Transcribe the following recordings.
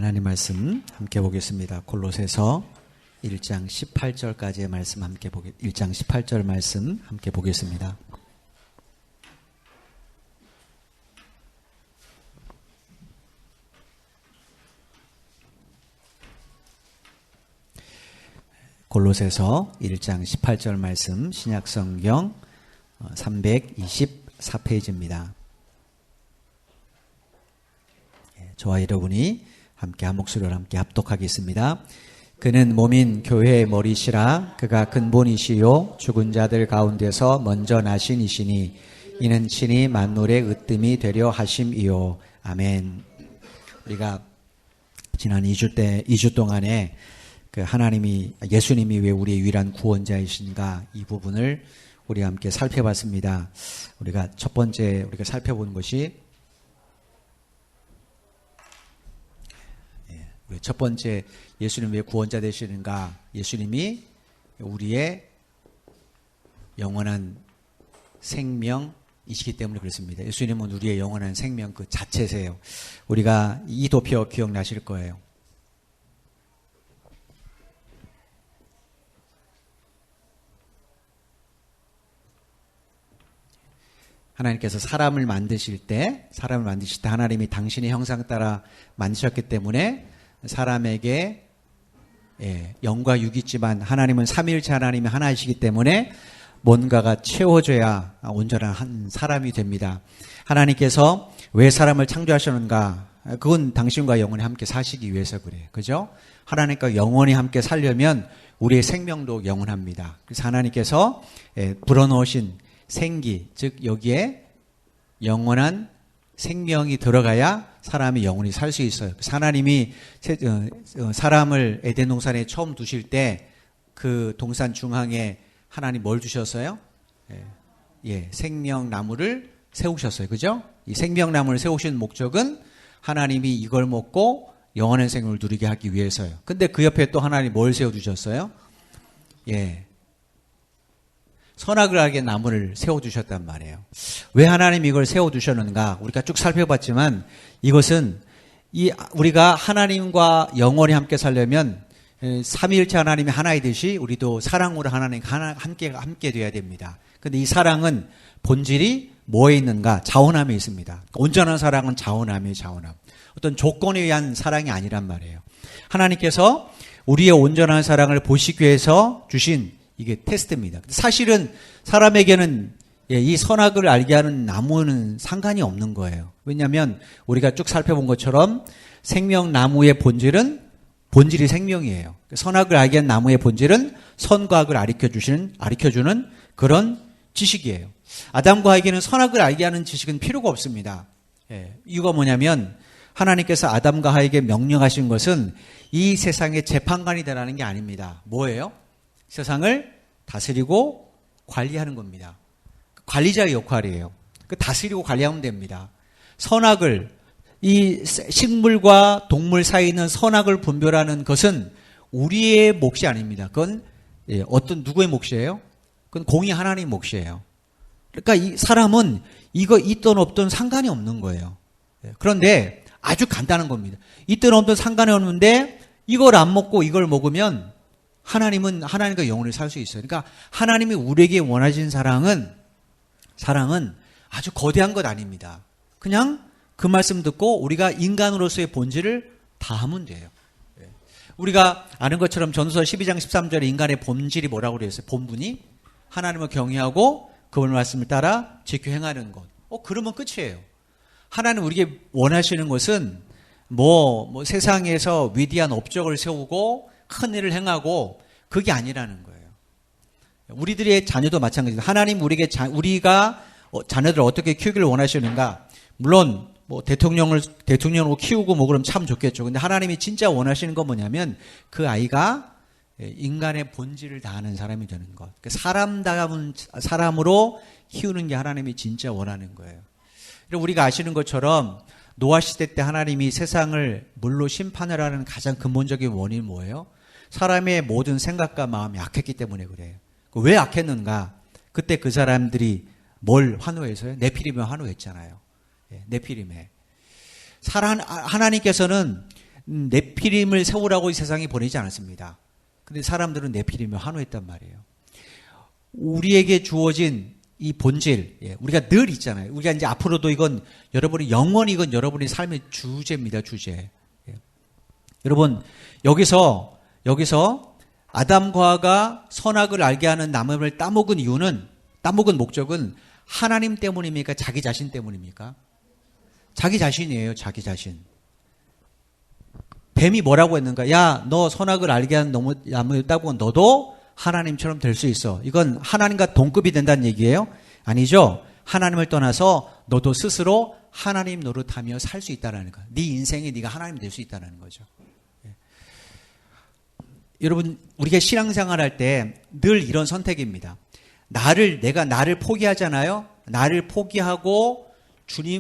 하나님 말씀 함께 보겠습니다. 골로새서 1장 18절까지의 말씀 1장 18절 말씀 함께 보겠습니다. 골로새서 1장 18절 말씀 신약성경 324페이지입니다. 저와 여러분이 함께 한 목소리로 함께 합독하겠습니다. 그는 몸인 교회의 머리시라. 그가 근본이시요 죽은 자들 가운데서 먼저 나신 이시니 이는 친히 만물의 으뜸이 되려 하심이요. 아멘. 우리가 지난 2주 동안에 예수님이 왜 우리의 유일한 구원자이신가, 이 부분을 우리가 함께 살펴봤습니다. 우리가 첫 번째 우리가 살펴본 것이 첫 번째, 예수님 왜 구원자 되시는가? 예수님이 우리의 영원한 생명이시기 때문에 그렇습니다. 예수님은 우리의 영원한 생명 그 자체세요. 우리가 이 도표 기억나실 거예요. 하나님께서 사람을 만드실 때 하나님이 당신의 형상 따라 만드셨기 때문에 사람에게 영과 육이 있지만 하나님은 삼위일체 하나님이 하나이시기 때문에 뭔가가 채워져야 온전한 한 사람이 됩니다. 하나님께서 왜 사람을 창조하셨는가? 그건 당신과 영원히 함께 사시기 위해서 그래요. 그죠? 하나님과 영원히 함께 살려면 우리의 생명도 영원합니다. 그래서 하나님께서 불어넣으신 생기, 즉 여기에 영원한 생명이 들어가야 사람이 영원히 살 수 있어요. 하나님이 사람을 에덴 동산에 처음 두실 때 그 동산 중앙에 하나님 뭘 주셨어요? 생명나무를 세우셨어요. 그죠? 이 생명나무를 세우신 목적은 하나님이 이걸 먹고 영원한 생명을 누리게 하기 위해서요. 근데 그 옆에 또 하나님 뭘 세워두셨어요? 선악을 알게 나무를 세워두셨단 말이에요. 왜 하나님 이걸 세워두셨는가? 우리가 쭉 살펴봤지만 이것은 우리가 하나님과 영원히 함께 살려면 삼위일체 하나님이 하나이듯이 우리도 사랑으로 하나님과 함께 되어야 됩니다. 근데 이 사랑은 본질이 뭐에 있는가? 자원함에 있습니다. 온전한 사랑은 자원함이에요. 자원함. 어떤 조건에 의한 사랑이 아니란 말이에요. 하나님께서 우리의 온전한 사랑을 보시기 위해서 주신 이게 테스트입니다. 사실은 사람에게는 이 선악을 알게 하는 나무는 상관이 없는 거예요. 왜냐하면 우리가 쭉 살펴본 것처럼 생명나무의 본질이 생명이에요. 선악을 알게 하는 나무의 본질은 선과 악을 가르쳐주는 그런 지식이에요. 아담과 하에게는 선악을 알게 하는 지식은 필요가 없습니다. 이유가 뭐냐면 하나님께서 아담과 하에게 명령하신 것은 이 세상의 재판관이 되라는 게 아닙니다. 뭐예요? 세상을 다스리고 관리하는 겁니다. 관리자의 역할이에요. 다스리고 관리하면 됩니다. 선악을, 이 식물과 동물 사이에 있는 선악을 분별하는 것은 우리의 몫이 아닙니다. 그건 누구의 몫이에요? 그건 공의 하나님 몫이에요. 그러니까 이 사람은 이거 있든 없든 상관이 없는 거예요. 그런데 아주 간단한 겁니다. 있든 없든 상관이 없는데 이걸 안 먹고 이걸 먹으면 하나님과 영원히 살 수 있어요. 그러니까 하나님이 우리에게 원하신 사랑은 아주 거대한 것 아닙니다. 그냥 그 말씀 듣고 우리가 인간으로서의 본질을 다하면 돼요. 우리가 아는 것처럼 전도서 12장 13절에 인간의 본질이 뭐라고 그랬어요? 본분이 하나님을 경외하고 그분 말씀을 따라 지켜 행하는 것. 그러면 끝이에요. 하나님 우리에게 원하시는 것은 세상에서 위대한 업적을 세우고 큰 일을 행하고 그게 아니라는 거예요. 우리들의 자녀도 마찬가지입니다. 하나님 우리가 자녀들을 어떻게 키우기를 원하시는가? 물론 대통령으로 키우고 그럼 참 좋겠죠. 근데 하나님이 진짜 원하시는 건 뭐냐면 그 아이가 인간의 본질을 다하는 사람이 되는 것. 사람다운 사람으로 키우는 게 하나님이 진짜 원하는 거예요. 우리가 아시는 것처럼 노아 시대 때 하나님이 세상을 물로 심판을 하는 가장 근본적인 원인이 뭐예요? 사람의 모든 생각과 마음이 악했기 때문에 그래요. 왜 악했는가? 그때 그 사람들이 뭘 환호해서요? 네피림에 환호했잖아요. 네피림에. 하나님께서는 네피림을 세우라고 이 세상에 보내지 않았습니다. 근데 사람들은 네피림을 환호했단 말이에요. 우리에게 주어진 이 본질, 우리가 늘 있잖아요. 우리가 이제 앞으로도 이건 여러분이 영원히 이건 여러분의 삶의 주제입니다, 주제. 여러분, 여기서 아담과 하와가 선악을 알게 하는 나무를 따먹은 목적은 하나님 때문입니까? 자기 자신 때문입니까? 자기 자신이에요, 자기 자신. 뱀이 뭐라고 했는가? 야, 너 선악을 알게 하는 나무를 따먹으면 너도 하나님처럼 될 수 있어. 이건 하나님과 동급이 된다는 얘기예요? 아니죠. 하나님을 떠나서 너도 스스로 하나님 노릇하며 살 수 있다는 거. 네 인생에 네가 하나님 될 수 있다는 거죠. 여러분, 우리가 신앙생활할 때 늘 이런 선택입니다. 내가 나를 포기하잖아요. 나를 포기하고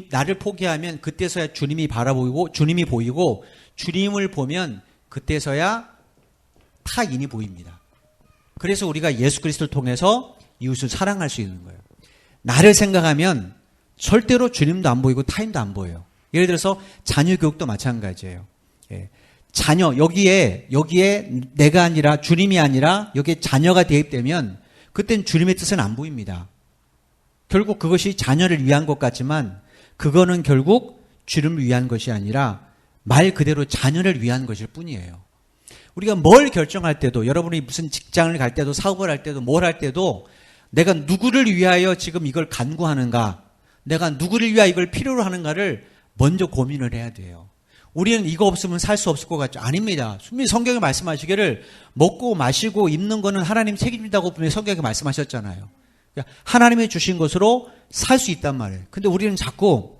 나를 포기하면 그때서야 주님이 보이고 주님을 보면 그때서야 타인이 보입니다. 그래서 우리가 예수 그리스도를 통해서 이웃을 사랑할 수 있는 거예요. 나를 생각하면 절대로 주님도 안 보이고 타인도 안 보여요. 예를 들어서 자녀 교육도 마찬가지예요. 자녀, 여기에 내가 아니라 주님이 아니라 여기에 자녀가 대입되면 그땐 주님의 뜻은 안 보입니다. 결국 그것이 자녀를 위한 것 같지만 그거는 결국 주님을 위한 것이 아니라 말 그대로 자녀를 위한 것일 뿐이에요. 우리가 뭘 결정할 때도, 여러분이 무슨 직장을 갈 때도, 사업을 할 때도, 뭘 할 때도 내가 누구를 위하여 지금 이걸 간구하는가, 내가 누구를 위하여 이걸 필요로 하는가를 먼저 고민을 해야 돼요. 우리는 이거 없으면 살 수 없을 것 같죠? 아닙니다. 분명히 성경에 말씀하시기를 먹고 마시고 입는 거는 하나님 책임진다고 분명히 성경에 말씀하셨잖아요. 하나님이 주신 것으로 살 수 있단 말이에요. 근데 우리는 자꾸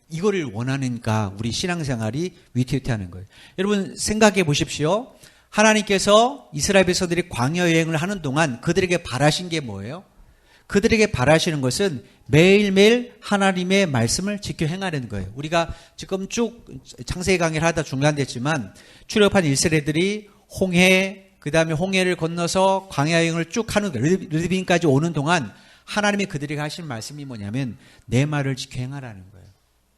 이거를 원하니까 우리 신앙생활이 위태위태하는 거예요. 여러분 생각해 보십시오. 하나님께서 이스라엘 백성들이 광야 여행을 하는 동안 그들에게 바라신 게 뭐예요? 그들에게 바라시는 것은 매일매일 하나님의 말씀을 지켜 행하는 거예요. 우리가 지금 쭉 창세기 강의를 하다 중단됐지만 출애굽한 이스라엘들이 그 다음에 홍해를 건너서 광야 여행을 쭉 하는 거예요. 르드빈까지 오는 동안 하나님이 그들에게 하신 말씀이 뭐냐면 내 말을 지켜 행하라는 거예요.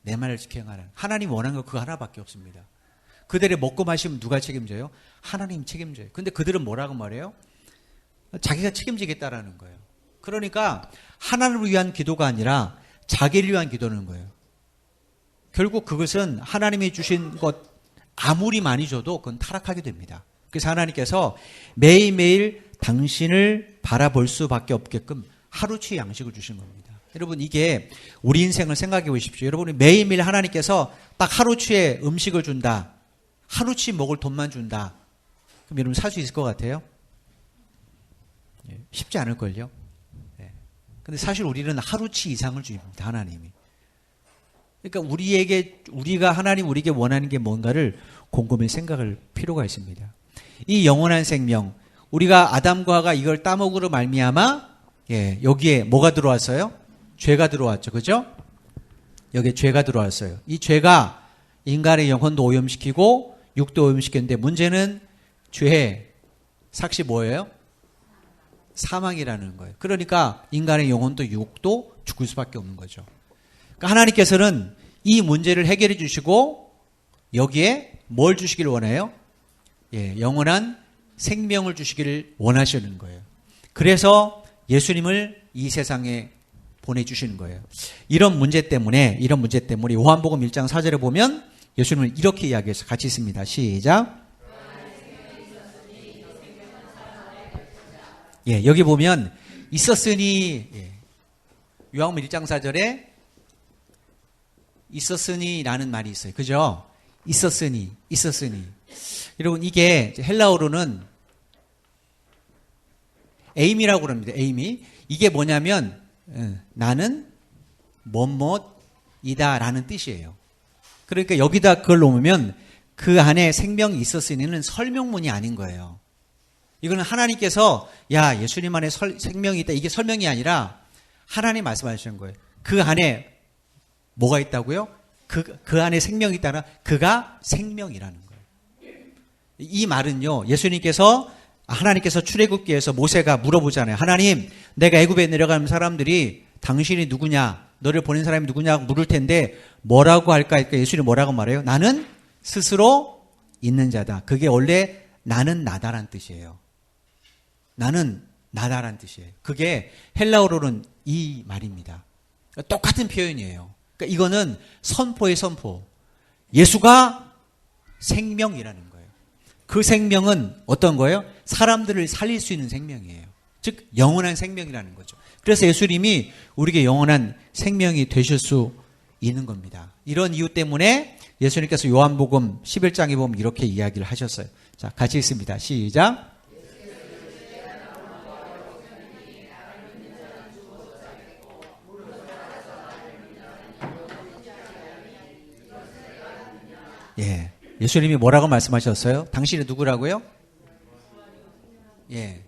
내 말을 지켜 행하라는. 하나님 원하는 거 그거 하나밖에 없습니다. 그들의 먹고 마시면 누가 책임져요? 하나님 책임져요. 근데 그들은 뭐라고 말해요? 자기가 책임지겠다라는 거예요. 그러니까 하나님을 위한 기도가 아니라 자기를 위한 기도는 거예요. 결국 그것은 하나님이 주신 것 아무리 많이 줘도 그건 타락하게 됩니다. 그래서 하나님께서 매일매일 당신을 바라볼 수밖에 없게끔 하루치 양식을 주신 겁니다. 여러분 이게 우리 인생을 생각해 보십시오. 여러분이 매일매일 하나님께서 딱 하루치의 음식을 준다. 하루치 먹을 돈만 준다. 그럼 여러분 살 수 있을 것 같아요? 쉽지 않을걸요? 근데 사실 우리는 하루치 이상을 줍니다. 하나님이. 그러니까 우리가 하나님 우리에게 원하는 게 뭔가를 곰곰이 생각할 필요가 있습니다. 이 영원한 생명, 우리가 아담과 하와가 이걸 따먹으로 말미암아 여기에 뭐가 들어왔어요? 죄가 들어왔죠. 그죠? 여기에 죄가 들어왔어요. 이 죄가 인간의 영혼도 오염시키고 육도 오염시켰는데 문제는 죄의 삭시 뭐예요? 사망이라는 거예요. 그러니까 인간의 영혼도 육도 죽을 수밖에 없는 거죠. 그러니까 하나님께서는 이 문제를 해결해 주시고 여기에 뭘 주시길 원해요? 영원한 생명을 주시기를 원하시는 거예요. 그래서 예수님을 이 세상에 보내주시는 거예요. 이런 문제 때문에 요한복음 1장 4절에 보면 예수님을 이렇게 이야기해서 같이 있습니다. 시작. 여기 보면 있었으니 요한복음 1장 4절에 있었으니라는 말이 있어요. 그죠? 있었으니. 여러분 이게 헬라어로는 에임이라고 그럽니다. 에임이. 이게 뭐냐면 나는 뭐뭐이다 라는 뜻이에요. 그러니까 여기다 그걸 놓으면 그 안에 생명이 있었으니는 설명문이 아닌 거예요. 이거는 하나님께서 예수님 안에 생명이 있다. 이게 설명이 아니라 하나님 말씀하시는 거예요. 그 안에 뭐가 있다고요? 그 안에 생명이 있다나 그가 생명이라는 거예요. 이 말은요. 하나님께서 출애굽기에서 모세가 물어보잖아요. 하나님, 내가 애굽에 내려가는 사람들이 당신이 누구냐? 너를 보낸 사람이 누구냐고 물을 텐데 뭐라고 할까? 예수님이 뭐라고 말해요? 나는 스스로 있는 자다. 그게 원래 나는 나다란 뜻이에요. 나는 나다란 뜻이에요. 그게 헬라어로는 이 말입니다. 똑같은 표현이에요. 그러니까 이거는 선포의 선포. 예수가 생명이라는 거예요. 그 생명은 어떤 거예요? 사람들을 살릴 수 있는 생명이에요. 즉 영원한 생명이라는 거죠. 그래서 예수님이 우리에게 영원한 생명이 되실 수 있는 겁니다. 이런 이유 때문에 예수님께서 요한복음 11장에 보면 이렇게 이야기를 하셨어요. 자, 같이 읽습니다. 시작. 예. 예수님이 뭐라고 말씀하셨어요? 당신이 누구라고요? 예.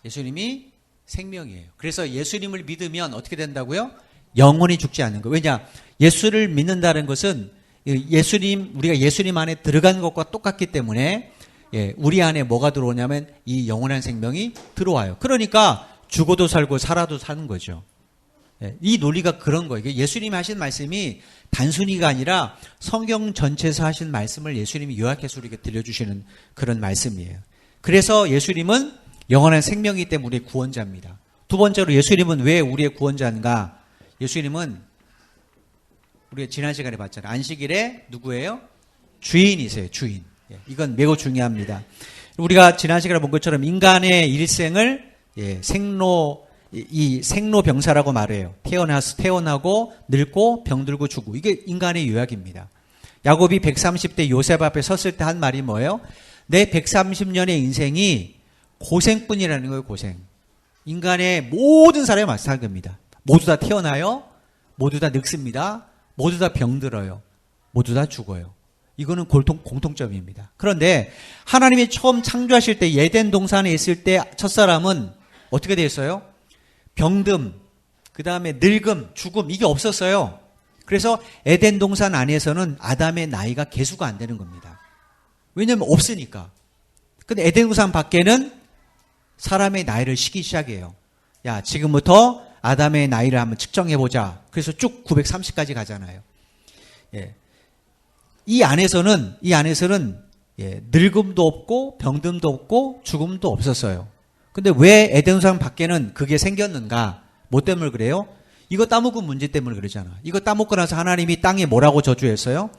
예수님이 생명이에요. 그래서 예수님을 믿으면 어떻게 된다고요? 영원히 죽지 않는 거예요. 왜냐? 예수를 믿는다는 것은 우리가 예수님 안에 들어간 것과 똑같기 때문에 예, 우리 안에 뭐가 들어오냐면 이 영원한 생명이 들어와요. 그러니까 죽어도 살고 살아도 사는 거죠. 예, 이 논리가 그런 거예요. 예수님이 하신 말씀이 단순히가 아니라 성경 전체에서 하신 말씀을 예수님이 요약해서 우리에게 들려주시는 그런 말씀이에요. 그래서 예수님은 영원한 생명이기 때문에 우리의 구원자입니다. 두 번째로 예수님은 왜 우리의 구원자인가? 예수님은 우리가 지난 시간에 봤잖아요. 안식일에 누구예요? 주인이세요. 주인. 이건 매우 중요합니다. 우리가 지난 시간에 본 것처럼 인간의 일생을 생로병사라고 말해요. 태어나고 늙고 병들고 죽고. 이게 인간의 요약입니다. 야곱이 130대 요셉 앞에 섰을 때 한 말이 뭐예요? 내 130년의 인생이 고생뿐이라는 거예요. 고생. 인간의 모든 사람이 마찬가지입니다. 모두 다 태어나요. 모두 다 늙습니다. 모두 다 병들어요. 모두 다 죽어요. 이거는 공통점입니다. 그런데 하나님이 처음 창조하실 때 에덴 동산에 있을 때 첫사람은 어떻게 되었어요? 병듦, 그 다음에 늙음, 죽음 이게 없었어요. 그래서 에덴 동산 안에서는 아담의 나이가 계수가 안 되는 겁니다. 왜냐하면 없으니까. 근데 에덴 동산 밖에는 사람의 나이를 시기 시작해요. 야, 지금부터 아담의 나이를 한번 측정해보자. 그래서 쭉 930까지 가잖아요. 예. 이 안에서는 늙음도 없고 병듦도 없고 죽음도 없었어요. 근데 왜 에덴산 밖에는 그게 생겼는가? 뭐 때문에 그래요? 이거 따먹은 문제 때문에 그러잖아. 이거 따먹고 나서 하나님이 땅에 뭐라고 저주했어요?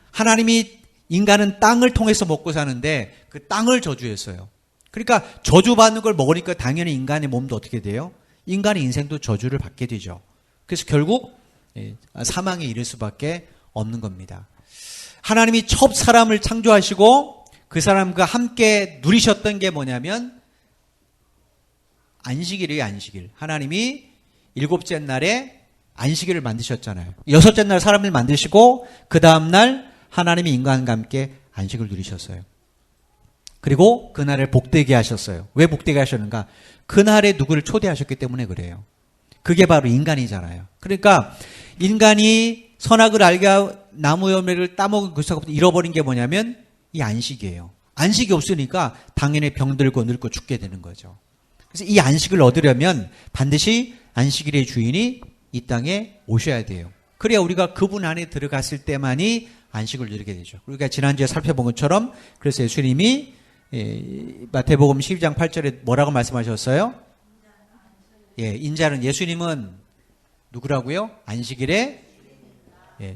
하나님이 인간은 땅을 통해서 먹고 사는데 그 땅을 저주했어요. 그러니까 저주받는 걸 먹으니까 당연히 인간의 몸도 어떻게 돼요? 인간의 인생도 저주를 받게 되죠. 그래서 결국 사망에 이를 수밖에 없는 겁니다. 하나님이 첫 사람을 창조하시고 그 사람과 함께 누리셨던 게 뭐냐면 안식일이에요. 안식일. 하나님이 7째 날에 안식일을 만드셨잖아요. 6째 날 사람을 만드시고 그 다음 날 하나님이 인간과 함께 안식을 누리셨어요. 그리고 그날을 복되게 하셨어요. 왜 복되게 하셨는가? 그날에 누구를 초대하셨기 때문에 그래요. 그게 바로 인간이잖아요. 그러니까 인간이 선악을 알게 하고 나무 열매를 따먹은 그 순간부터 잃어버린 게 뭐냐면 이 안식이에요. 안식이 없으니까 당연히 병들고 늙고 죽게 되는 거죠. 그래서 이 안식을 얻으려면 반드시 안식일의 주인이 이 땅에 오셔야 돼요. 그래야 우리가 그분 안에 들어갔을 때만이 안식을 누리게 되죠. 우리가 지난주에 살펴본 것처럼 그래서 예수님이 마태복음 12장 8절에 뭐라고 말씀하셨어요? 인자는 예수님은 누구라고요? 안식일의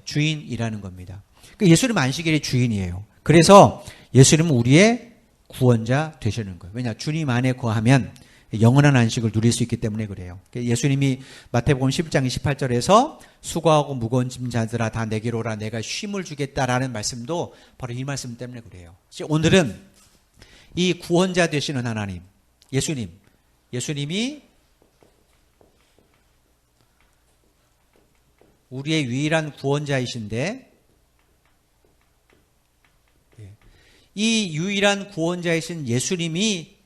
주인이라는 겁니다. 예수님은 안식일의 주인이에요. 그래서 예수님은 우리의 구원자 되시는 거예요. 왜냐? 주님 안에 거하면 영원한 안식을 누릴 수 있기 때문에 그래요. 예수님이 마태복음 11장 28절에서 수고하고 무거운 짐자들아 다 내게로 오라 내가 쉼을 주겠다라는 말씀도 바로 이 말씀 때문에 그래요. 오늘은 이 구원자 되시는 하나님, 예수님이 우리의 유일한 구원자이신데 이 유일한 구원자이신 예수님이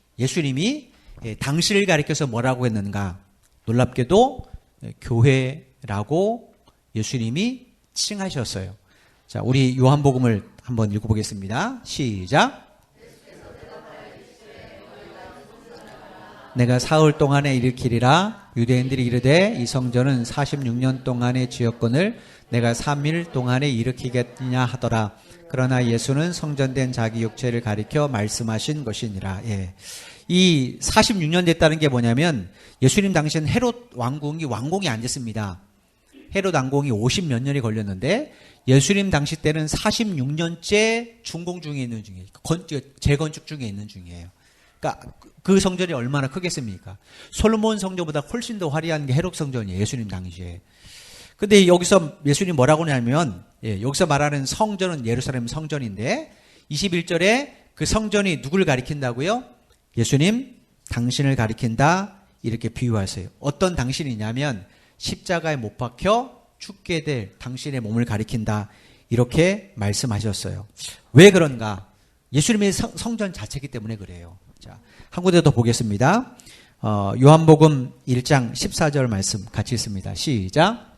당신을 가리켜서 뭐라고 했는가? 놀랍게도 교회라고 예수님이 칭하셨어요. 자, 우리 요한복음을 한번 읽어보겠습니다. 시작. 내가 사흘 동안에 일으키리라. 유대인들이 이르되 이 성전은 46년 동안의 지었건을 내가 3일 동안에 일으키겠느냐 하더라. 그러나 예수는 성전된 자기 육체를 가리켜 말씀하신 것이니라. 예. 이 46년 됐다는 게 뭐냐면 예수님 당시엔 헤롯 왕궁이 안 됐습니다. 헤롯 왕궁이 50몇 년이 걸렸는데 예수님 당시 때는 46년째 준공 중에 있는 중이에요. 재건축 중에 있는 중이에요. 그러니까 그 성전이 얼마나 크겠습니까? 솔로몬 성전보다 훨씬 더 화려한 게 헤롯 성전이에요. 예수님 당시에. 근데 여기서 예수님 뭐라고 하냐면 여기서 말하는 성전은 예루살렘 성전인데 21절에 그 성전이 누구를 가리킨다고요? 예수님 당신을 가리킨다 이렇게 비유하세요. 어떤 당신이냐면 십자가에 못 박혀 죽게 될 당신의 몸을 가리킨다 이렇게 말씀하셨어요. 왜 그런가? 예수님의 성전 자체이기 때문에 그래요. 자, 한 군데 더 보겠습니다. 요한복음 1장 14절 말씀 같이 읽습니다. 시작.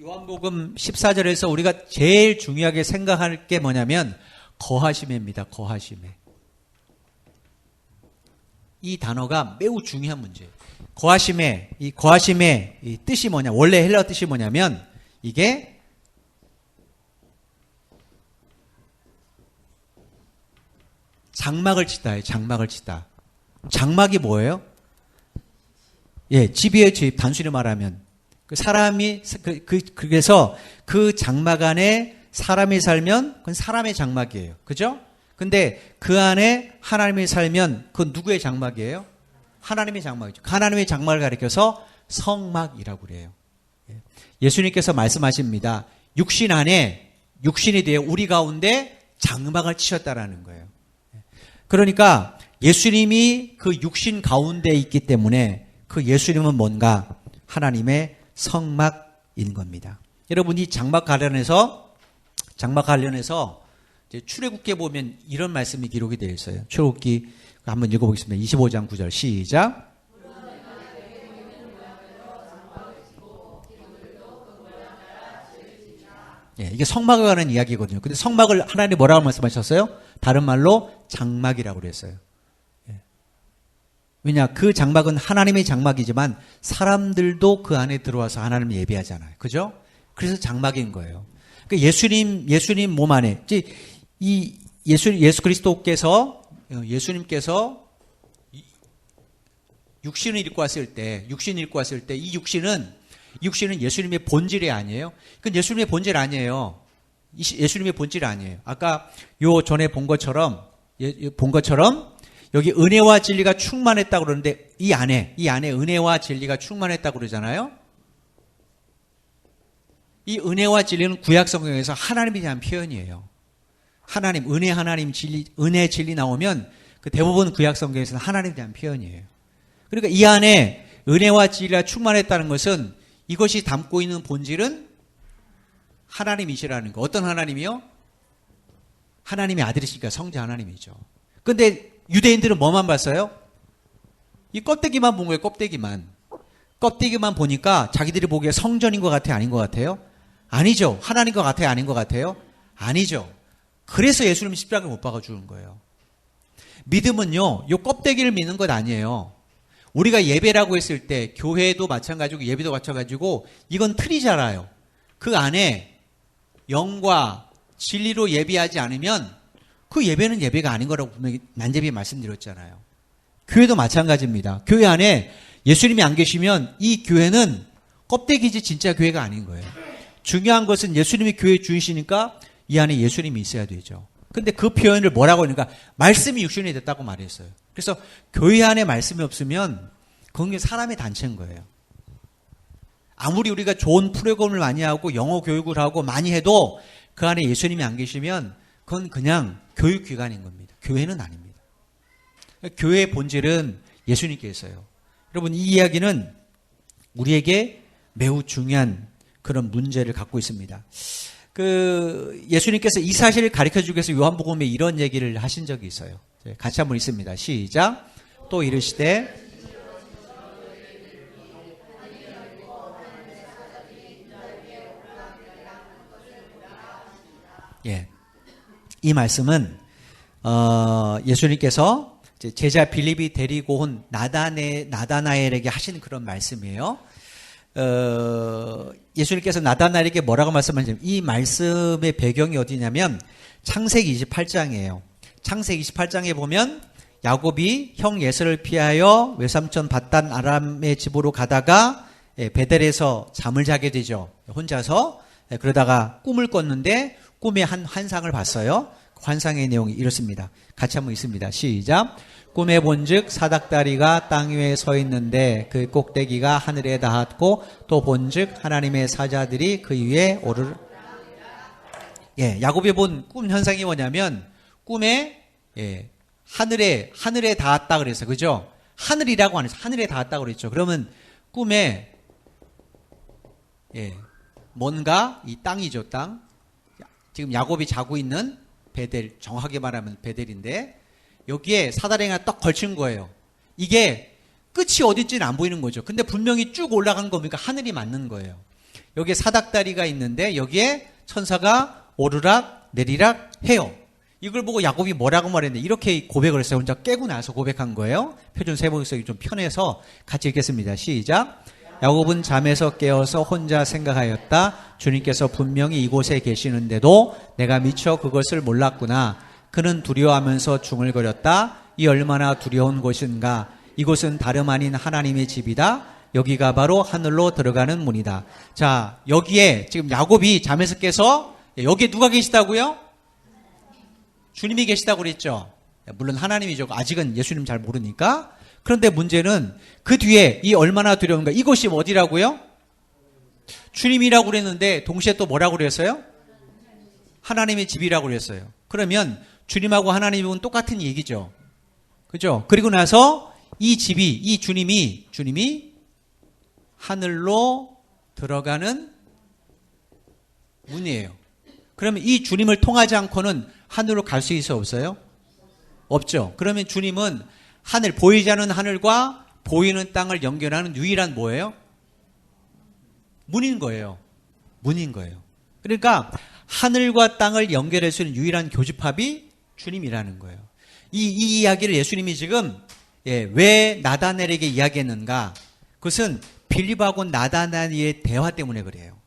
요한복음 14절에서 우리가 제일 중요하게 생각할 게 뭐냐면 거하심입니다. 거하심에. 이 단어가 매우 중요한 문제예요. 거하심의 이 뜻이 뭐냐? 원래 헬라어 뜻이 뭐냐면 이게 장막을 치다예요. 장막을 치다. 장막이 뭐예요? 예, 집이에요. 집. 단순히 말하면. 그래서 그 장막 안에 사람이 살면 그건 사람의 장막이에요. 그죠? 근데 그 안에 하나님이 살면 그건 누구의 장막이에요? 하나님의 장막이죠. 하나님의 장막을 가리켜서 성막이라고 그래요. 예수님께서 말씀하십니다. 육신이 되어 우리 가운데 장막을 치셨다라는 거예요. 그러니까 예수님이 그 육신 가운데 있기 때문에 그 예수님은 뭔가 하나님의 성막인 겁니다. 여러분 이 장막 관련해서 출애굽기에 보면 이런 말씀이 기록이 되어 있어요. 출애굽기 한번 읽어보겠습니다. 25장 9절 시작. 예, 이게 성막에 관한 이야기거든요. 근데 성막을 하나님 뭐라고 말씀하셨어요? 다른 말로 장막이라고 그랬어요. 왜냐? 그 장막은 하나님의 장막이지만 사람들도 그 안에 들어와서 하나님을 예배하잖아요. 그죠? 그래서 장막인 거예요. 그러니까 예수님 몸 안에, 예수님께서 육신을 입고 왔을 때, 이 육신은 예수님의 본질이 아니에요. 그건 예수님의 본질 아니에요. 예수님의 본질 아니에요. 아까 요 전에 본 것처럼, 여기 은혜와 진리가 충만했다고 그러는데 이 안에 은혜와 진리가 충만했다고 그러잖아요. 이 은혜와 진리는 구약 성경에서 하나님에 대한 표현이에요. 은혜 진리 나오면 그 대부분 구약 성경에서는 하나님에 대한 표현이에요. 그러니까 이 안에 은혜와 진리가 충만했다는 것은 이것이 담고 있는 본질은 하나님이시라는 거. 어떤 하나님이요? 하나님의 아들이시니까 성자 하나님이죠. 근데 유대인들은 뭐만 봤어요? 이 껍데기만 본 거예요. 껍데기만 보니까 자기들이 보기에 성전인 것 같아요? 아닌 것 같아요? 아니죠. 하나님 것 같아요? 아닌 것 같아요? 아니죠. 그래서 예수님 십자가에 못 박아 죽은 거예요. 믿음은요, 이 껍데기를 믿는 것 아니에요. 우리가 예배라고 했을 때 교회도 마찬가지고 예배도 마찬가지고 이건 틀이잖아요. 그 안에 영과 진리로 예배하지 않으면 그 예배는 예배가 아닌 거라고 분명히 난제비 말씀드렸잖아요. 교회도 마찬가지입니다. 교회 안에 예수님이 안 계시면 이 교회는 껍데기지 진짜 교회가 아닌 거예요. 중요한 것은 예수님이 교회 주이시니까 이 안에 예수님이 있어야 되죠. 근데 그 표현을 뭐라고 하니까 말씀이 육신이 됐다고 말했어요. 그래서 교회 안에 말씀이 없으면 그건 사람의 단체인 거예요. 아무리 우리가 좋은 프로그램을 많이 하고 영어 교육을 하고 많이 해도 그 안에 예수님이 안 계시면 그건 그냥 교육기관인 겁니다. 교회는 아닙니다. 교회의 본질은 예수님께서요. 여러분 이 이야기는 우리에게 매우 중요한 그런 문제를 갖고 있습니다. 예수님께서 이 사실을 가르쳐주기 위해서 요한복음에 이런 얘기를 하신 적이 있어요. 같이 한번 읽습니다. 시작. 또 이르시되 이 말씀은 예수님께서 제자 빌립이 데리고 온 나다나엘에게 하신 그런 말씀이에요. 예수님께서 나다나엘에게 뭐라고 말씀하셨냐면 이 말씀의 배경이 어디냐면 창세기 28장이에요. 창세기 28장에 보면 야곱이 형 예서를 피하여 외삼촌 밧단 아람의 집으로 가다가 베델에서 잠을 자게 되죠. 혼자서. 그러다가 꿈을 꿨는데 꿈에 한 환상을 봤어요. 환상의 내용이 이렇습니다. 같이 한번 읽습니다. 시작. 꿈에 본즉 사닥다리가 땅 위에 서 있는데 그 꼭대기가 하늘에 닿았고 또 본즉 하나님의 사자들이 그 위에 오르. 야곱이 본 꿈 현상이 뭐냐면 꿈에 하늘에 닿았다 그랬어요. 그죠? 하늘이라고 안 했어요. 하늘에 닿았다 그랬죠. 그러면 꿈에 뭔가 이 땅이죠, 땅. 지금 야곱이 자고 있는 베델, 정확하게 말하면 베델인데 여기에 사다리가 딱 걸친 거예요. 이게 끝이 어딘지는 안 보이는 거죠. 근데 분명히 쭉 올라간 겁니까? 하늘이 맞는 거예요. 여기에 사닥다리가 있는데 여기에 천사가 오르락 내리락 해요. 이걸 보고 야곱이 뭐라고 말했는데 이렇게 고백을 했어요. 혼자 깨고 나서 고백한 거예요. 표준 세번역이 좀 편해서 같이 읽겠습니다. 시작. 야곱은 잠에서 깨어서 혼자 생각하였다. 주님께서 분명히 이곳에 계시는데도 내가 미처 그것을 몰랐구나. 그는 두려워하면서 중얼거렸다. 이 얼마나 두려운 곳인가. 이곳은 다름 아닌 하나님의 집이다. 여기가 바로 하늘로 들어가는 문이다. 자, 여기에 지금 야곱이 잠에서 깨서 여기에 누가 계시다고요? 주님이 계시다고 그랬죠. 물론 하나님이죠. 아직은 예수님 잘 모르니까. 그런데 문제는 그 뒤에 이 얼마나 두려운가. 이곳이 어디라고요? 주님이라고 그랬는데 동시에 또 뭐라고 그랬어요? 하나님의 집이라고 그랬어요. 그러면 주님하고 하나님은 똑같은 얘기죠. 그죠? 그리고 나서 이 집이, 이 주님이 하늘로 들어가는 문이에요. 그러면 이 주님을 통하지 않고는 하늘로 갈 수 있어 없어요? 없죠. 그러면 주님은 하늘, 보이지 않는 하늘과 보이는 땅을 연결하는 유일한 뭐예요? 문인 거예요. 문인 거예요. 그러니까 하늘과 땅을 연결할 수 있는 유일한 교집합이 주님이라는 거예요. 이 이야기를 예수님이 지금 왜 나다나엘에게 이야기했는가? 그것은 빌립하고 나다나엘의 대화 때문에 그래요.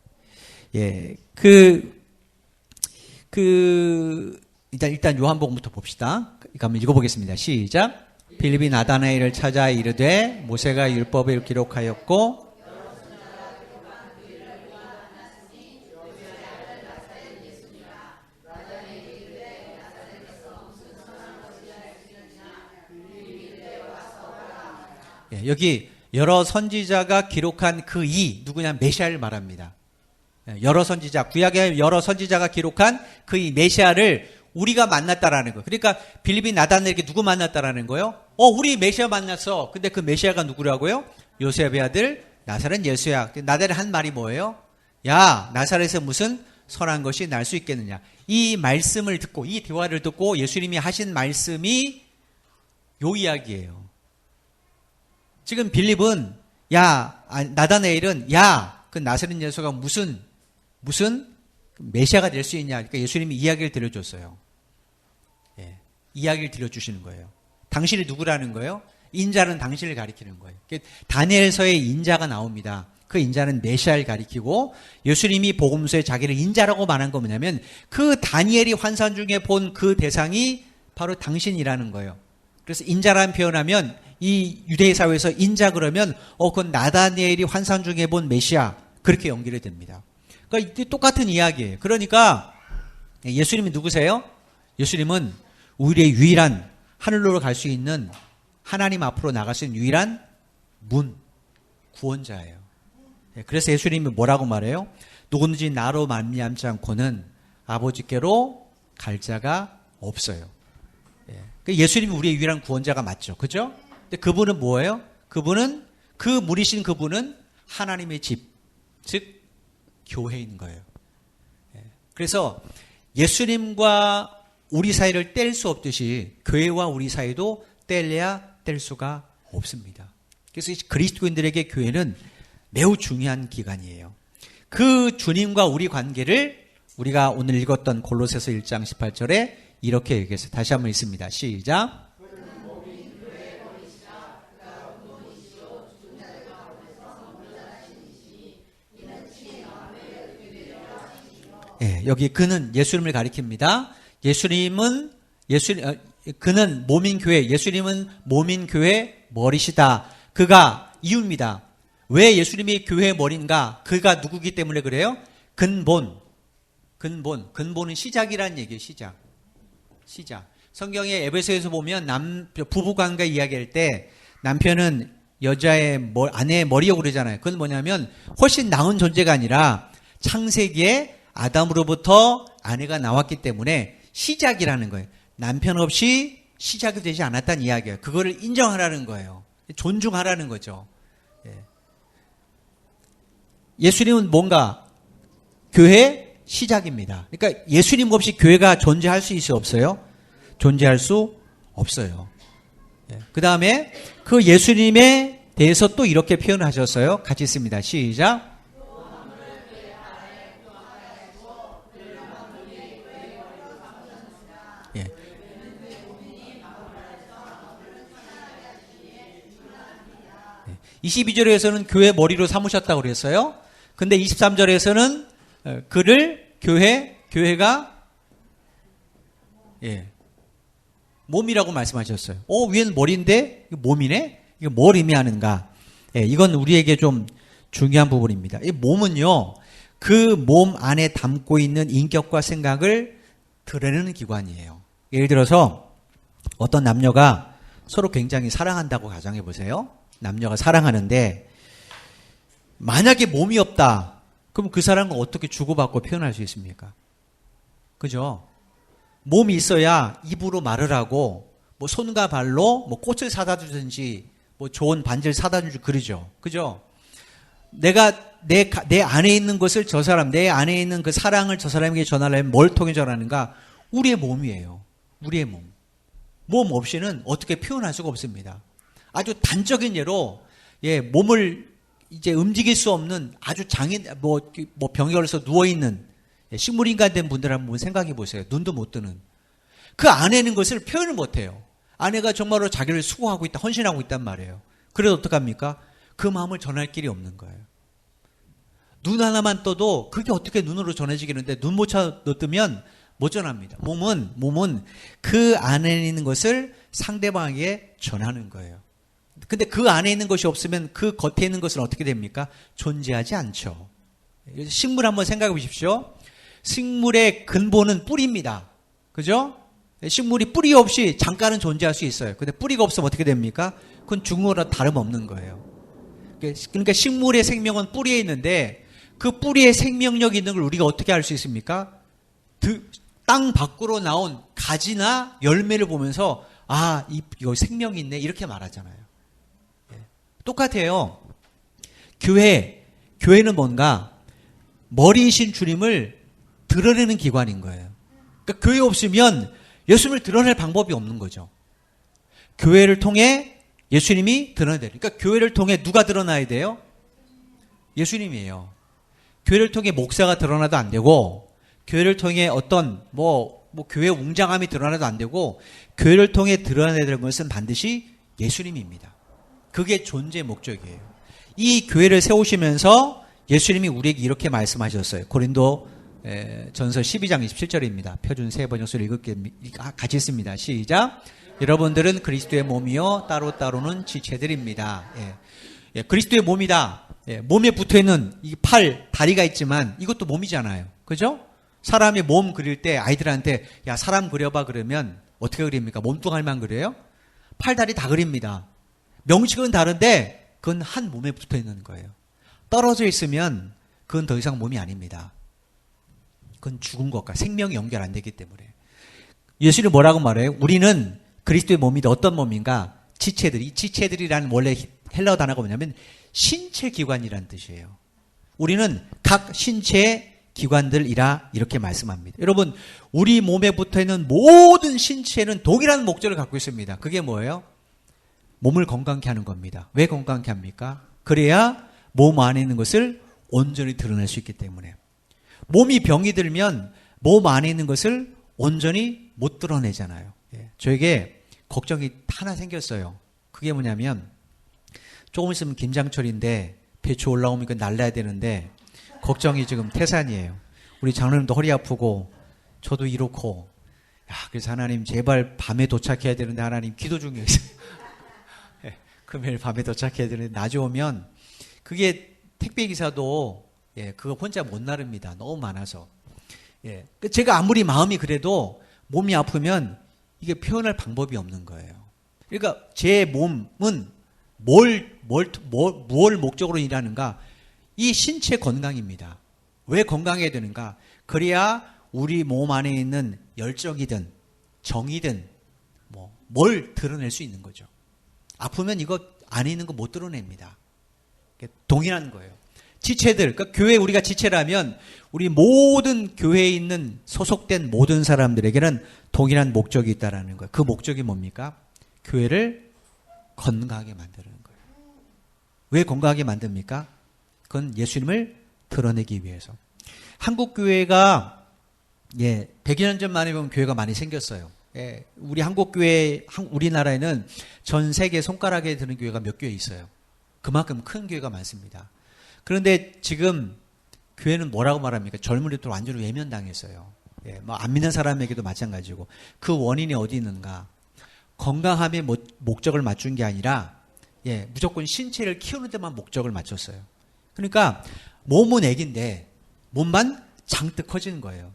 일단 요한복음부터 봅시다. 한번 읽어보겠습니다. 시작. 빌립이 나다나엘을 찾아 이르되 모세가 율법을 기록하였고 여기 여러 선지자가 기록한 그 이 누구냐? 메시아를 말합니다. 여러 선지자, 구약의 여러 선지자가 기록한 그 이 메시아를 우리가 만났다라는 거예요. 그러니까 빌립이 나다나엘에게 누구 만났다라는 거예요? 우리 메시아 만났어. 근데 그 메시아가 누구라고요? 요셉의 아들 나사렛 예수야. 나다나엘이 한 말이 뭐예요? 야, 나사렛에서 무슨 선한 것이 날 수 있겠느냐. 이 말씀을 듣고, 이 대화를 듣고 예수님이 하신 말씀이 요 이야기예요. 지금 빌립은 나다나엘은 그 나사렛 예수가 무슨 메시아가 될 수 있냐. 그러니까 예수님이 이야기를 들려줬어요. 이야기를 들려주시는 거예요. 당신이 누구라는 거예요? 인자는 당신을 가리키는 거예요. 다니엘서에 인자가 나옵니다. 그 인자는 메시아를 가리키고 예수님이 복음서에 자기를 인자라고 말한 거 뭐냐면 그 다니엘이 환상 중에 본 그 대상이 바로 당신이라는 거예요. 그래서 인자라는 표현하면 이 유대인 사회에서 인자 그러면 그건 나다니엘이 환상 중에 본 메시아 그렇게 연결이 됩니다. 그러니까 이때 똑같은 이야기예요. 그러니까 예수님이 누구세요? 예수님은 우리의 유일한 하늘로 갈 수 있는 하나님 앞으로 나갈 수 있는 유일한 문, 구원자예요. 그래서 예수님이 뭐라고 말해요? 누구든지 나로 말미암지 않고는 아버지께로 갈 자가 없어요. 예수님이 우리의 유일한 구원자가 맞죠. 그죠? 근데 그분은 뭐예요? 그분은 그 물이신 그분은 하나님의 집, 즉 교회인 거예요. 그래서 예수님과 우리 사이를 뗄 수 없듯이 교회와 우리 사이도 뗄래야 뗄 수가 없습니다. 그래서 그리스도인들에게 교회는 매우 중요한 기관이에요. 그 주님과 우리 관계를 우리가 오늘 읽었던 골로새서 1장 18절에 이렇게 얘기했어요. 다시 한번 읽습니다. 시작. 예, 여기 그는 예수님을 가리킵니다. 그는 몸인 교회, 예수님은 몸인 교회 머리시다. 그가 이유입니다. 왜 예수님이 교회의 머리인가? 그가 누구기 때문에 그래요? 근본은 시작이라는 얘기예요. 시작. 성경의 에베소에서 보면 부부관계 이야기할 때 남편은 아내의 머리라고 그러잖아요. 그건 뭐냐면 훨씬 나은 존재가 아니라 창세기에 아담으로부터 아내가 나왔기 때문에 시작이라는 거예요. 남편 없이 시작이 되지 않았다는 이야기예요. 그거를 인정하라는 거예요. 존중하라는 거죠. 예수님은 뭔가 교회 시작입니다. 그러니까 예수님 없이 교회가 존재할 수 있어요? 없어요? 존재할 수 없어요. 그 다음에 그 예수님에 대해서 또 이렇게 표현하셨어요. 같이 읽습니다. 시작. 22절에서는 교회 머리로 삼으셨다고 그랬어요. 근데 23절에서는 그를 교회가 몸이라고 말씀하셨어요. 위에는 머리인데 몸이네? 이거 뭘 의미하는가? 이건 우리에게 좀 중요한 부분입니다. 이 몸은요, 그 몸 안에 담고 있는 인격과 생각을 드러내는 기관이에요. 예를 들어서 어떤 남녀가 서로 굉장히 사랑한다고 가정해 보세요. 남녀가 사랑하는데 만약에 몸이 없다. 그럼 그 사람은 어떻게 주고받고 표현할 수 있습니까? 그죠? 몸이 있어야 입으로 말을 하고 뭐 손과 발로 뭐 꽃을 사다 주든지 뭐 좋은 반지를 사다 주든지 그러죠. 그죠? 내가 내 안에 있는 것을 내 안에 있는 그 사랑을 저 사람에게 전하려면 뭘 통해 전하는가? 우리의 몸이에요. 우리의 몸. 몸 없이는 어떻게 표현할 수가 없습니다. 아주 단적인 예로 몸을 이제 움직일 수 없는 아주 병에 걸려서 누워 있는 식물인간 된 분들 한번 생각해 보세요. 눈도 못 뜨는 그 안에 있는 것을 표현을 못 해요. 아내가 정말로 자기를 수고하고 있다, 헌신하고 있단 말이에요. 그래도 어떡합니까? 그 마음을 전할 길이 없는 거예요. 눈 하나만 떠도 그게 어떻게 눈으로 전해지겠는데 눈 못 뜨면 못 전합니다. 몸은 그 안에 있는 것을 상대방에게 전하는 거예요. 근데 그 안에 있는 것이 없으면 그 겉에 있는 것은 어떻게 됩니까? 존재하지 않죠. 식물 한번 생각해 보십시오. 식물의 근본은 뿌리입니다. 그죠? 식물이 뿌리 없이 잠깐은 존재할 수 있어요. 근데 뿌리가 없으면 어떻게 됩니까? 그건 죽은 거랑 다름없는 거예요. 그러니까 식물의 생명은 뿌리에 있는데 그 뿌리에 생명력이 있는 걸 우리가 어떻게 알 수 있습니까? 땅 밖으로 나온 가지나 열매를 보면서 이거 생명이 있네 이렇게 말하잖아요. 똑같아요. 교회는 뭔가 머리이신 주님을 드러내는 기관인 거예요. 그러니까 교회 없으면 예수님을 드러낼 방법이 없는 거죠. 교회를 통해 예수님이 드러내야 돼요. 그러니까 교회를 통해 누가 드러나야 돼요? 예수님이에요. 교회를 통해 목사가 드러나도 안 되고, 교회를 통해 어떤 교회 웅장함이 드러나도 안 되고, 교회를 통해 드러내야 될 것은 반드시 예수님입니다. 그게 존재의 목적이에요. 이 교회를 세우시면서 예수님이 우리에게 이렇게 말씀하셨어요. 고린도 전서 12장 27절입니다. 표준 세 번역서를 같이 읽습니다. 시작. 여러분들은 그리스도의 몸이요 따로따로는 지체들입니다. 그리스도의 몸이다. 몸에 붙어있는 이 팔, 다리가 있지만 이것도 몸이잖아요. 그죠? 사람의 몸 그릴 때 아이들한테 야 사람 그려봐 그러면 어떻게 그립니까? 몸뚱아리만 그려요? 팔, 다리 다 그립니다. 명칭은 다른데 그건 한 몸에 붙어있는 거예요. 떨어져 있으면 그건 더 이상 몸이 아닙니다. 그건 죽은 것과 생명이 연결 안 되기 때문에. 예수님이 뭐라고 말해요? 우리는 그리스도의 몸인데 어떤 몸인가? 지체들이. 지체들이라는 원래 헬라어 단어가 뭐냐면 신체 기관이라는 뜻이에요. 우리는 각 신체의 기관들이라 이렇게 말씀합니다. 여러분, 우리 몸에 붙어있는 모든 신체는 동일한 목적을 갖고 있습니다. 그게 뭐예요? 몸을 건강케 하는 겁니다. 왜 건강케 합니까? 그래야 몸 안에 있는 것을 온전히 드러낼 수 있기 때문에. 몸이 병이 들면 몸 안에 있는 것을 온전히 못 드러내잖아요. 저에게 걱정이 하나 생겼어요. 그게 뭐냐면 조금 있으면 김장철인데 배추 올라오면 날라야 되는데 걱정이 지금 태산이에요. 우리 장로님도 허리 아프고 저도 이렇고 그래서 하나님 제발 밤에 도착해야 되는데 하나님 기도 중에 있어요. 금요일 밤에 도착해야 되는데 낮에 오면 그게 택배기사도 그거 혼자 못 나릅니다. 너무 많아서. 제가 아무리 마음이 그래도 몸이 아프면 이게 표현할 방법이 없는 거예요. 그러니까 제 몸은 뭘 목적으로 일하는가? 이 신체 건강입니다. 왜 건강해야 되는가? 그래야 우리 몸 안에 있는 열정이든 정이든 뭘 드러낼 수 있는 거죠. 아프면 이거 안에 있는 거 못 드러냅니다. 동일한 거예요. 지체들, 그러니까 교회 우리가 지체라면 우리 모든 교회에 있는 소속된 모든 사람들에게는 동일한 목적이 있다라는 거예요. 그 목적이 뭡니까? 교회를 건강하게 만드는 거예요. 왜 건강하게 만듭니까? 그건 예수님을 드러내기 위해서. 한국 교회가 100여 년 전만에 보면 교회가 많이 생겼어요. 우리 한국 교회, 우리나라에는 전 세계 손가락에 드는 교회가 몇 교회 있어요. 그만큼 큰 교회가 많습니다. 그런데 지금 교회는 뭐라고 말합니까? 젊은이들 완전히 외면당했어요. 안 믿는 사람에게도 마찬가지고. 그 원인이 어디 있는가? 건강함의 목적을 맞춘 게 아니라 무조건 신체를 키우는 데만 목적을 맞췄어요. 그러니까 몸은 애기인데 몸만 장뜩 커지는 거예요.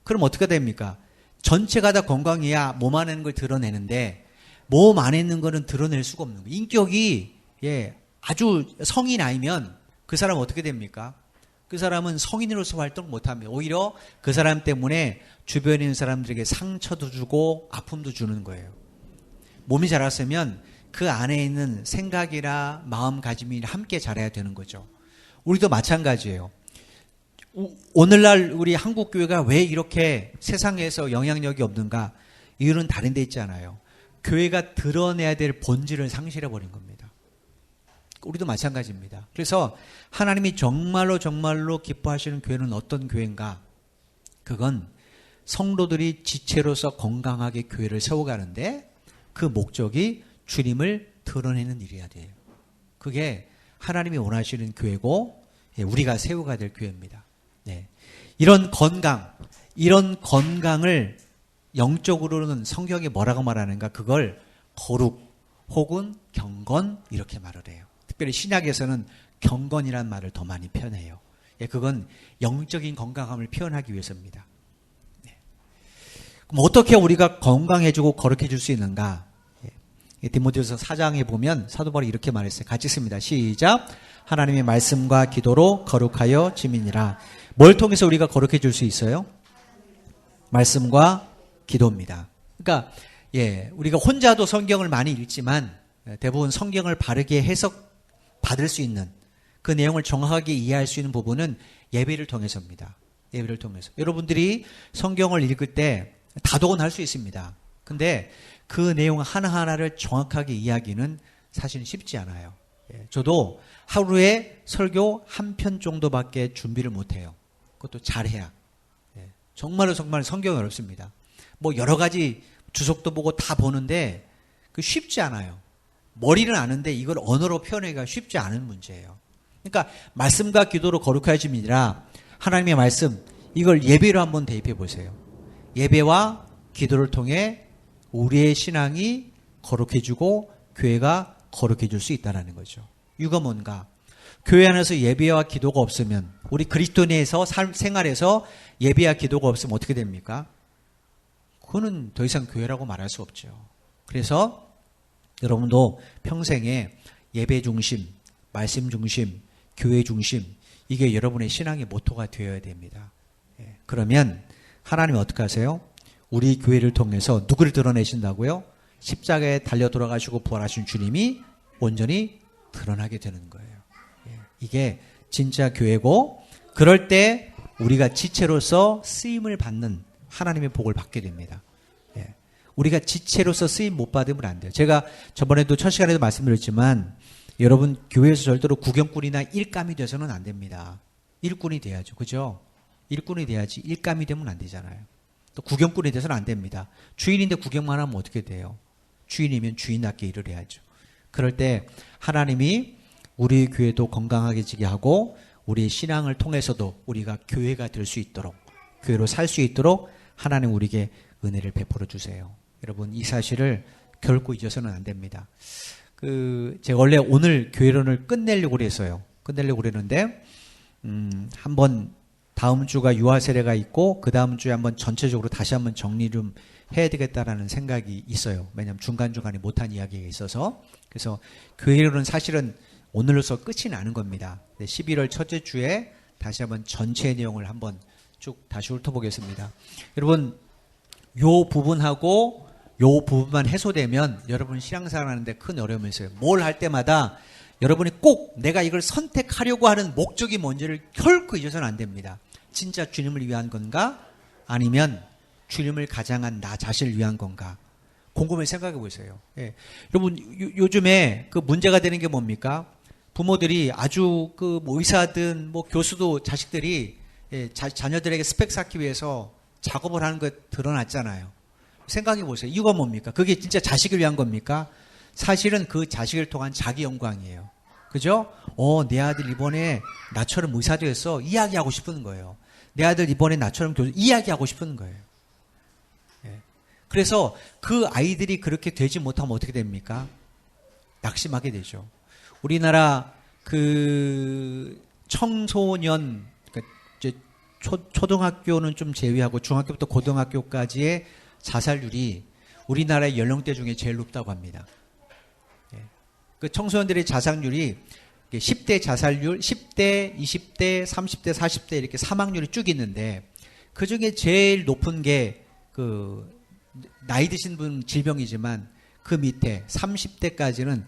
그럼 어떻게 됩니까? 전체가 다 건강해야 몸 안에 있는 걸 드러내는데 몸 안에 있는 거는 드러낼 수가 없는 거예요. 인격이 아주 성인 아니면 그 사람은 어떻게 됩니까? 그 사람은 성인으로서 활동을 못합니다. 오히려 그 사람 때문에 주변에 있는 사람들에게 상처도 주고 아픔도 주는 거예요. 몸이 자랐으면 그 안에 있는 생각이나 마음가짐이 함께 자라야 되는 거죠. 우리도 마찬가지예요. 오늘날 우리 한국 교회가 왜 이렇게 세상에서 영향력이 없는가? 이유는 다른 데 있잖아요. 교회가 드러내야 될 본질을 상실해버린 겁니다. 우리도 마찬가지입니다. 그래서 하나님이 정말로 기뻐하시는 교회는 어떤 교회인가? 그건 성도들이 지체로서 건강하게 교회를 세워가는데 그 목적이 주님을 드러내는 일이어야 돼요. 그게 하나님이 원하시는 교회고 우리가 세워가야 될 교회입니다. 이런 건강을 영적으로는 성경이 뭐라고 말하는가? 그걸 거룩 혹은 경건 이렇게 말을 해요. 특별히 신약에서는 경건이라는 말을 더 많이 표현해요. 그건 영적인 건강함을 표현하기 위해서입니다. 그럼 어떻게 우리가 건강해지고 거룩해질 수 있는가? 디모데후서 4장에 보면 사도 바울이 이렇게 말했어요. 같이 씁니다. 시작. 하나님의 말씀과 기도로 거룩하여 지민이라. 뭘 통해서 우리가 거룩해질 수 있어요? 말씀과 기도입니다. 그러니까 우리가 혼자도 성경을 많이 읽지만 대부분 성경을 바르게 해석받을 수 있는 그 내용을 정확하게 이해할 수 있는 부분은 예배를 통해서입니다. 예배를 통해서. 여러분들이 성경을 읽을 때 다독은 할 수 있습니다. 근데 그 내용 하나하나를 정확하게 이해하기는 사실 쉽지 않아요. 저도 하루에 설교 한 편 정도밖에 준비를 못해요. 그것도 잘해야. 정말 성경이 어렵습니다. 여러 가지 주석도 보고 다 보는데 그 쉽지 않아요. 머리는 아는데 이걸 언어로 표현하기가 쉽지 않은 문제예요. 그러니까 말씀과 기도로 거룩하심이라 하나님의 말씀 이걸 예배로 한번 대입해 보세요. 예배와 기도를 통해 우리의 신앙이 거룩해지고 교회가 거룩해질 수 있다는 거죠. 이유가 뭔가? 교회 안에서 예배와 기도가 없으면 우리 그리스도인에서 생활에서 예배와 기도가 없으면 어떻게 됩니까? 그거는 더 이상 교회라고 말할 수 없죠. 그래서 여러분도 평생에 예배 중심, 말씀 중심, 교회 중심 이게 여러분의 신앙의 모토가 되어야 됩니다. 그러면 하나님이 어떻게 하세요? 우리 교회를 통해서 누구를 드러내신다고요? 십자가에 달려 돌아가시고 부활하신 주님이 온전히 드러나게 되는 거예요. 이게 진짜 교회고 그럴 때 우리가 지체로서 쓰임을 받는 하나님의 복을 받게 됩니다. 우리가 지체로서 쓰임 못 받으면 안 돼요. 제가 저번에도 첫 시간에도 말씀드렸지만 여러분 교회에서 절대로 구경꾼이나 일감이 돼서는 안 됩니다. 일꾼이 돼야죠. 그죠? 일꾼이 돼야지 일감이 되면 안 되잖아요. 또 구경꾼이 돼서는 안 됩니다. 주인인데 구경만 하면 어떻게 돼요? 주인이면 주인답게 일을 해야죠. 그럴 때 하나님이 우리 교회도 건강하게 지게 하고 우리의 신앙을 통해서도 우리가 교회가 될 수 있도록, 교회로 살 수 있도록 하나님 우리에게 은혜를 베풀어 주세요. 여러분, 이 사실을 결코 잊어서는 안 됩니다. 제가 원래 오늘 교회론을 끝내려고 그랬어요. 끝내려고 그랬는데, 한번 다음 주가 유아 세례가 있고, 그 다음 주에 한번 전체적으로 다시 한번 정리 좀 해야 되겠다라는 생각이 있어요. 왜냐하면 중간중간에 못한 이야기가 있어서. 그래서 교회론은 사실은 오늘로서 끝이 나는 겁니다. 11월 첫째 주에 다시 한번 전체 내용을 한번 쭉 다시 훑어보겠습니다. 여러분, 요 부분하고 요 부분만 해소되면 여러분 신앙생활 하는데 큰 어려움이 있어요. 뭘 할 때마다 여러분이 꼭 내가 이걸 선택하려고 하는 목적이 뭔지를 결코 잊어서는 안 됩니다. 진짜 주님을 위한 건가? 아니면 주님을 가장한 나 자신을 위한 건가? 곰곰이 생각해 보세요. 예. 여러분, 요즘에 그 문제가 되는 게 뭡니까? 부모들이 아주 뭐 의사든 뭐 교수도 자식들이 자녀들에게 스펙 쌓기 위해서 작업을 하는 거 드러났잖아요. 생각해 보세요. 이유가 뭡니까? 그게 진짜 자식을 위한 겁니까? 사실은 그 자식을 통한 자기 영광이에요. 그죠? 내 아들 이번에 나처럼 의사 되었어. 이야기하고 싶은 거예요. 내 아들 이번에 나처럼 교수, 이야기하고 싶은 거예요. 예. 그래서 그 아이들이 그렇게 되지 못하면 어떻게 됩니까? 낙심하게 되죠. 우리나라 청소년, 이제 초등학교는 좀 제외하고 중학교부터 고등학교까지의 자살률이 우리나라의 연령대 중에 제일 높다고 합니다. 예. 그 청소년들의 자살률이 10대 자살률, 10대, 20대, 30대, 40대 이렇게 사망률이 쭉 있는데 그 중에 제일 높은 게 나이 드신 분 질병이지만 그 밑에 30대까지는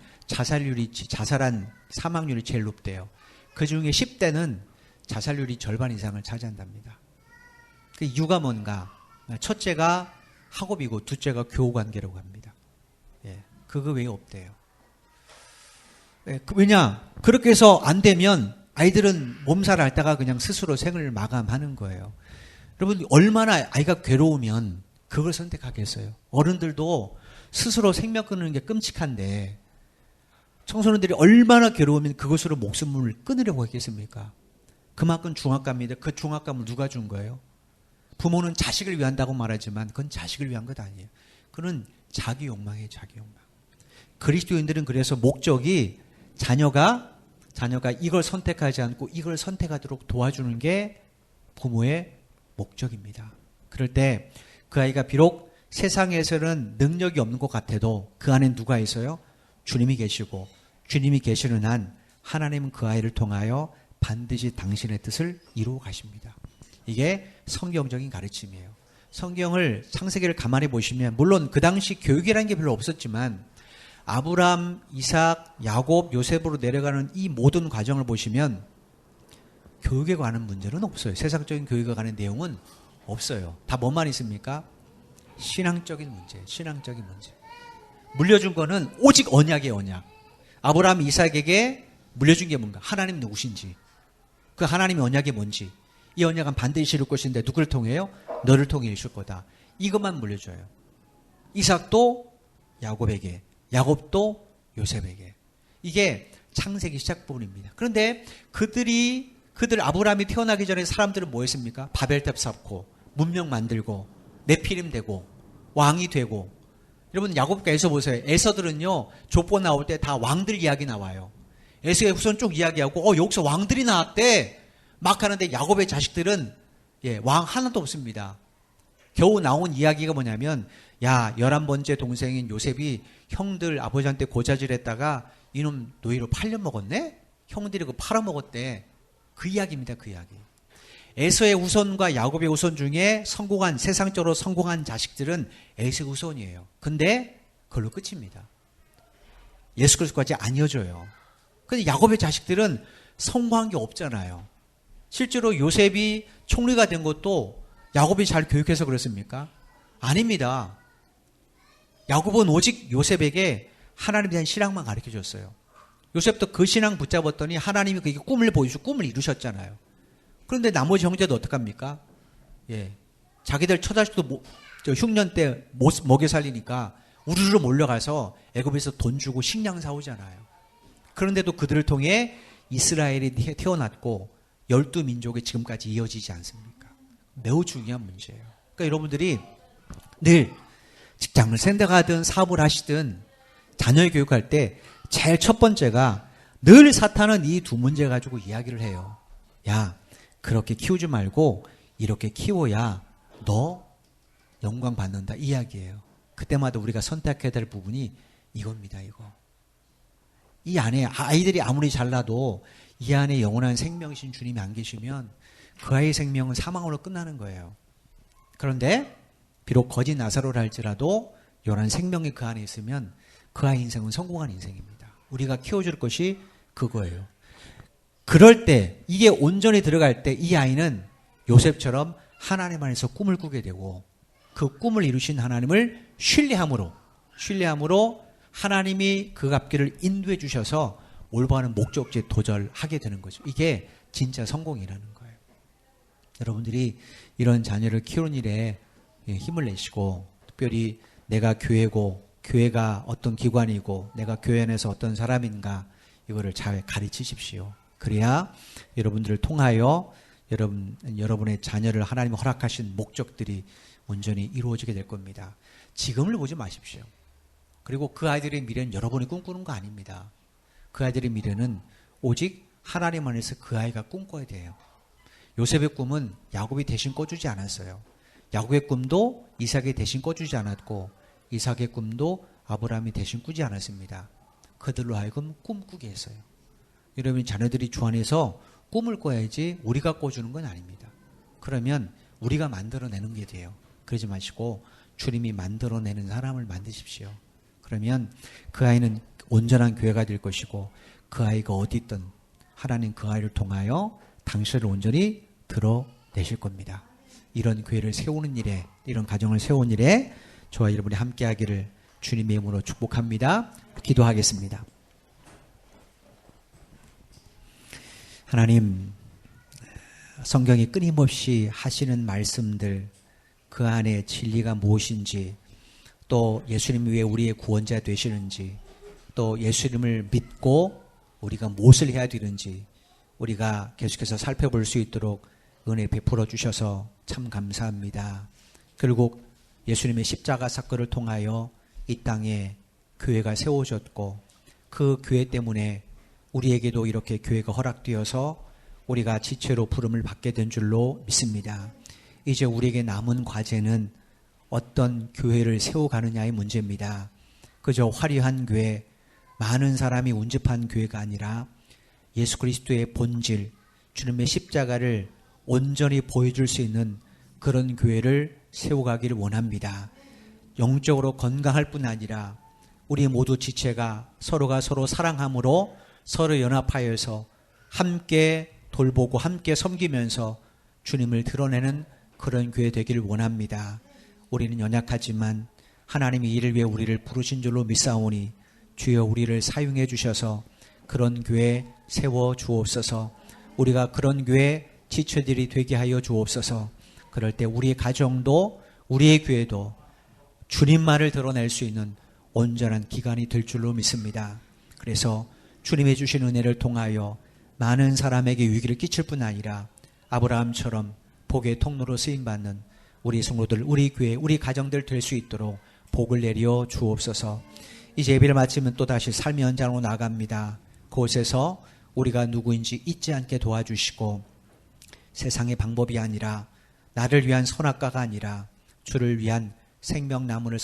자살한 사망률이 제일 높대요. 그 중에 10대는 자살률이 절반 이상을 차지한답니다. 그 이유가 뭔가? 첫째가 학업이고 둘째가 교우관계라고 합니다. 예, 그거 외에 없대요. 예, 왜냐? 그렇게 해서 안 되면 아이들은 몸살 앓다가 그냥 스스로 생을 마감하는 거예요. 여러분, 얼마나 아이가 괴로우면 그걸 선택하겠어요. 어른들도 스스로 생명 끊는 게 끔찍한데 청소년들이 얼마나 괴로우면 그것으로 목숨을 끊으려고 했겠습니까? 그만큼 중압감인데 그 중압감을 누가 준 거예요? 부모는 자식을 위한다고 말하지만 그건 자식을 위한 것 아니에요. 그건 자기 욕망이에요. 자기 욕망. 그리스도인들은 그래서 목적이 자녀가 이걸 선택하지 않고 이걸 선택하도록 도와주는 게 부모의 목적입니다. 그럴 때 그 아이가 비록 세상에서는 능력이 없는 것 같아도 그 안에 누가 있어요? 주님이 계시고 주님이 계시는 한 하나님은 그 아이를 통하여 반드시 당신의 뜻을 이루어 가십니다. 이게 성경적인 가르침이에요. 성경을 창세기를 가만히 보시면 물론 그 당시 교육이라는 게 별로 없었지만 아브람, 이삭, 야곱, 요셉으로 내려가는 이 모든 과정을 보시면 교육에 관한 문제는 없어요. 세상적인 교육에 관한 내용은 없어요. 다 뭐만 있습니까? 신앙적인 문제, 신앙적인 문제. 물려준 거는 오직 언약이에요, 언약. 아브라함, 이삭에게 물려준 게 뭔가? 하나님 누구신지, 그 하나님의 언약이 뭔지, 이 언약은 반드시 이룰 것인데 누구를 통해요? 너를 통해 이룰 거다. 이것만 물려줘요. 이삭도 야곱에게, 야곱도 요셉에게. 이게 창세기 시작 부분입니다. 그런데 그들 아브라함이 태어나기 전에 사람들은 뭐 했습니까? 바벨탑 쌓고 문명 만들고 네피림 되고 왕이 되고. 여러분 야곱과 에서 보세요. 에서들은요 족보 나올 때 다 왕들 이야기 나와요. 에서의 후손 쭉 이야기하고 여기서 왕들이 나왔대 막 하는데 야곱의 자식들은 왕 하나도 없습니다. 겨우 나온 이야기가 뭐냐면 11번째 동생인 요셉이 형들 아버지한테 고자질했다가 이놈 노예로 팔려먹었네? 형들이 그거 팔아먹었대. 그 이야기입니다. 그 이야기. 에서의 후손과 야곱의 후손 중에 세상적으로 성공한 자식들은 에서의 후손이에요. 근데 그걸로 끝입니다. 예수 그리스도까지 안 이어져요. 근데 야곱의 자식들은 성공한 게 없잖아요. 실제로 요셉이 총리가 된 것도 야곱이 잘 교육해서 그렇습니까? 아닙니다. 야곱은 오직 요셉에게 하나님에 대한 신앙만 가르쳐줬어요. 요셉도 그 신앙 붙잡았더니 하나님이 그에게 꿈을 보여주고 꿈을 이루셨잖아요. 그런데 나머지 형제도 어떡합니까? 자기들 처자식도 흉년 때 먹여 살리니까 우르르 몰려가서 애굽에서 돈 주고 식량 사오잖아요. 그런데도 그들을 통해 이스라엘이 태어났고 12민족이 지금까지 이어지지 않습니까? 매우 중요한 문제예요. 그러니까 여러분들이 늘 직장을 생각하든 사업을 하시든 자녀 교육할 때 제일 첫 번째가 늘 사탄은 이 두 문제 가지고 이야기를 해요. 야, 그렇게 키우지 말고 이렇게 키워야 너 영광 받는다 이 이야기예요. 그때마다 우리가 선택해야 될 부분이 이겁니다. 이거. 이 안에 아이들이 아무리 잘나도 이 안에 영원한 생명이신 주님이 안 계시면 그 아이의 생명은 사망으로 끝나는 거예요. 그런데 비록 거짓 나사로라 할지라도 영원한 생명이 그 안에 있으면 그 아이 인생은 성공한 인생입니다. 우리가 키워줄 것이 그거예요. 그럴 때 이게 온전히 들어갈 때 이 아이는 요셉처럼 하나님 안에서 꿈을 꾸게 되고 그 꿈을 이루신 하나님을 신뢰함으로 하나님이 그 앞길을 인도해 주셔서 올바른 목적지에 도달하게 되는 거죠. 이게 진짜 성공이라는 거예요. 여러분들이 이런 자녀를 키우는 일에 힘을 내시고 특별히 내가 교회고 교회가 어떤 기관이고 내가 교회 안에서 어떤 사람인가 이거를 잘 가르치십시오. 그래야 여러분들을 통하여 여러분의 자녀를 하나님이 허락하신 목적들이 온전히 이루어지게 될 겁니다. 지금을 보지 마십시오. 그리고 그 아이들의 미래는 여러분이 꿈꾸는 거 아닙니다. 그 아이들의 미래는 오직 하나님 안에서 그 아이가 꿈꿔야 돼요. 요셉의 꿈은 야곱이 대신 꿔주지 않았어요. 야곱의 꿈도 이삭이 대신 꿔주지 않았고 이삭의 꿈도 아브라함이 대신 꾸지 않았습니다. 그들로 하여금 꿈꾸게 했어요. 여러분 자녀들이 주 안에서 꿈을 꿔야지 우리가 꿔주는 건 아닙니다. 그러면 우리가 만들어내는 게 돼요. 그러지 마시고 주님이 만들어내는 사람을 만드십시오. 그러면 그 아이는 온전한 교회가 될 것이고 그 아이가 어디 있든 하나님 그 아이를 통하여 당신을 온전히 드러내실 겁니다. 이런 교회를 세우는 일에 이런 가정을 세우는 일에 저와 여러분이 함께하기를 주님의 이름으로 축복합니다. 기도하겠습니다. 하나님, 성경이 끊임없이 하시는 말씀들 그 안에 진리가 무엇인지 또 예수님이 왜 우리의 구원자 되시는지 또 예수님을 믿고 우리가 무엇을 해야 되는지 우리가 계속해서 살펴볼 수 있도록 은혜 베풀어 주셔서 참 감사합니다. 결국 예수님의 십자가 사건을 통하여 이 땅에 교회가 세워졌고 그 교회 때문에 우리에게도 이렇게 교회가 허락되어서 우리가 지체로 부름을 받게 된 줄로 믿습니다. 이제 우리에게 남은 과제는 어떤 교회를 세워가느냐의 문제입니다. 그저 화려한 교회, 많은 사람이 운집한 교회가 아니라 예수 그리스도의 본질, 주님의 십자가를 온전히 보여줄 수 있는 그런 교회를 세워가기를 원합니다. 영적으로 건강할 뿐 아니라 우리 모두 지체가 서로가 서로 사랑함으로 서로 연합하여서 함께 돌보고 함께 섬기면서 주님을 드러내는 그런 교회 되기를 원합니다. 우리는 연약하지만 하나님이 이를 위해 우리를 부르신 줄로 믿사오니 주여 우리를 사용해 주셔서 그런 교회 세워 주옵소서. 우리가 그런 교회 지체들이 되게 하여 주옵소서. 그럴 때 우리의 가정도 우리의 교회도 주님만을 드러낼 수 있는 온전한 기관이 될 줄로 믿습니다. 그래서 주님이 주신 은혜를 통하여 많은 사람에게 위기를 끼칠 뿐 아니라 아브라함처럼 복의 통로로 쓰임받는 우리 성도들, 우리 교회, 우리 가정들 될 수 있도록 복을 내려 주옵소서. 이제 예배를 마치면 또다시 삶의 현장으로 나갑니다. 그곳에서 우리가 누구인지 잊지 않게 도와주시고 세상의 방법이 아니라 나를 위한 선악과가 아니라 주를 위한 생명나무를